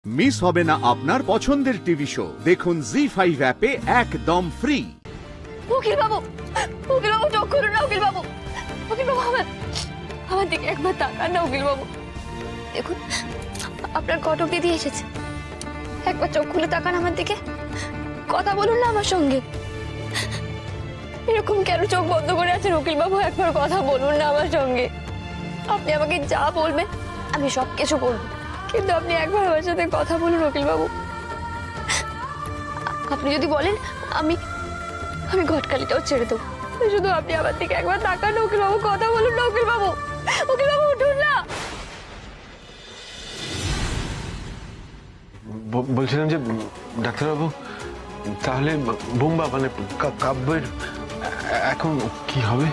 Miss হবে না আপনার পছন্দের টিভি শো। দেখুন জি5 অ্যাপে একদম ফ্রি। উকিল বাবু চোখ খুলুন না। উকিল বাবু আমার দিকে একবার তাকান না। উকিল বাবু দেখুন, আপনার ঘটক দিদি এসেছে। একবার চোখ খুলে তাকান আমার দিকে, কথা বলুন না আমার সঙ্গে। এরকম কেন চোখ বন্ধ করে আছেন উকিল বাবু? একবার কথা বলুন না আমার সঙ্গে। আপনি আমাকে যা বলবেন আমি সবকিছু বলবো, কিন্তু আপনি একবার আমার সাথে কথা বলুন উকিল বাবু। আপনি যদি বলেন আমি ঘটকালিটাও ছেড়ে দেবো, শুধু আপনি আমার দিকে একবার তাকান না উকিল বাবু, কথা বলুন না উকিল বাবু। উকিল বাবু উঠুন না। বলছিলাম যে ডাক্তারবাবু, তাহলে বোম্বা মানে কাব্যের এখন কি হবে?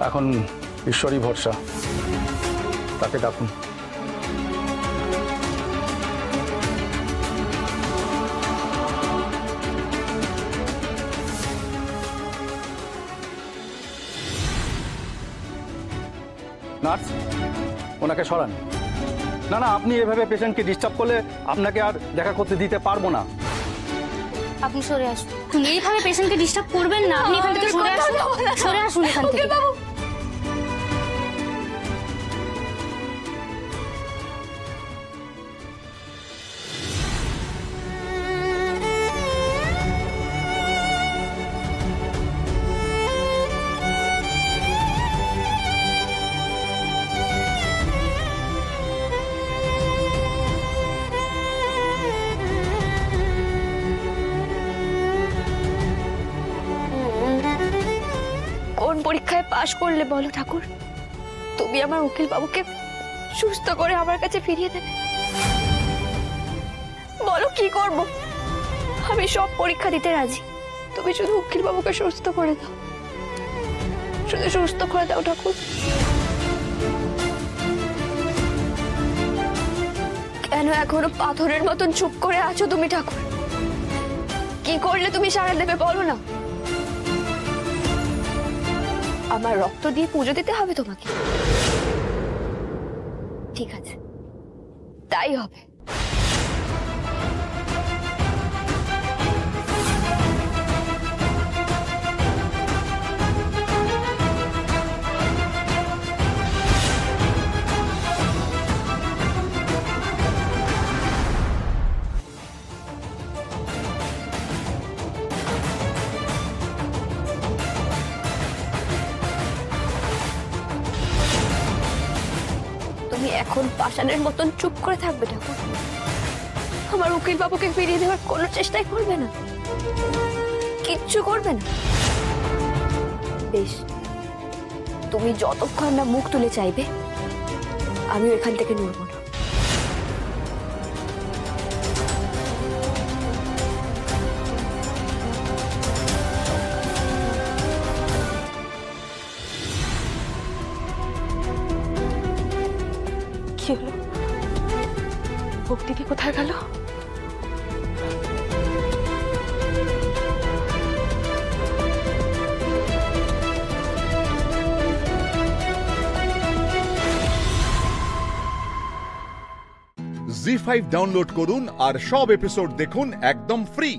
এখন ঈশ্বরই ভরসা, তাকে ডাকুন। নার্স, ওনাকে সরান। না না, আপনি এভাবে পেশেন্টকে ডিস্টার্ব করলে আপনাকে আর দেখা করতে দিতে পারবো না। আপনি সরে আসুন। এইভাবে পেশেন্টকে ডিস্টার্ব করবেন না। আপনি এখান থেকে সরে আসুন। সরে আসুন এখান থেকে। কোন পরীক্ষায় পাশ করলে বলো ঠাকুর তুমি আমার উকিল বাবুকে সুস্থ করে আমার কাছে ফিরিয়ে দেবে? বলো কি করব? আমি সব পরীক্ষা দিতে রাজি, তুমি শুধু উকিল বাবুকে সুস্থ করে দাও, শুধু সুস্থ করে দাও ঠাকুর। কেন এখনো পাথরের মতন চুপ করে আছো তুমি ঠাকুর? কি করলে তুমি সাড়া দেবে বলো না? আমার রক্ত দিয়ে পুজো দিতে হবে তোমাকে? ঠিক আছে, তাই হবে। তুমি এখন পাষাণের মতন চুপ করে থাকবে ঠাকুর? আমার উকিল বাবুকে ফিরিয়ে দেওয়ার কোনো চেষ্টাই করবে না? কিচ্ছু করবে না? বেশ, তুমি যতক্ষণ না মুখ তুলে চাইবে আমিও এখান থেকে নড়ব না। কি হলো? ভক্তিদি কোথায় গেল? জি5 ডাউনলোড করুন আর সব এপিসোড দেখুন একদম ফ্রি।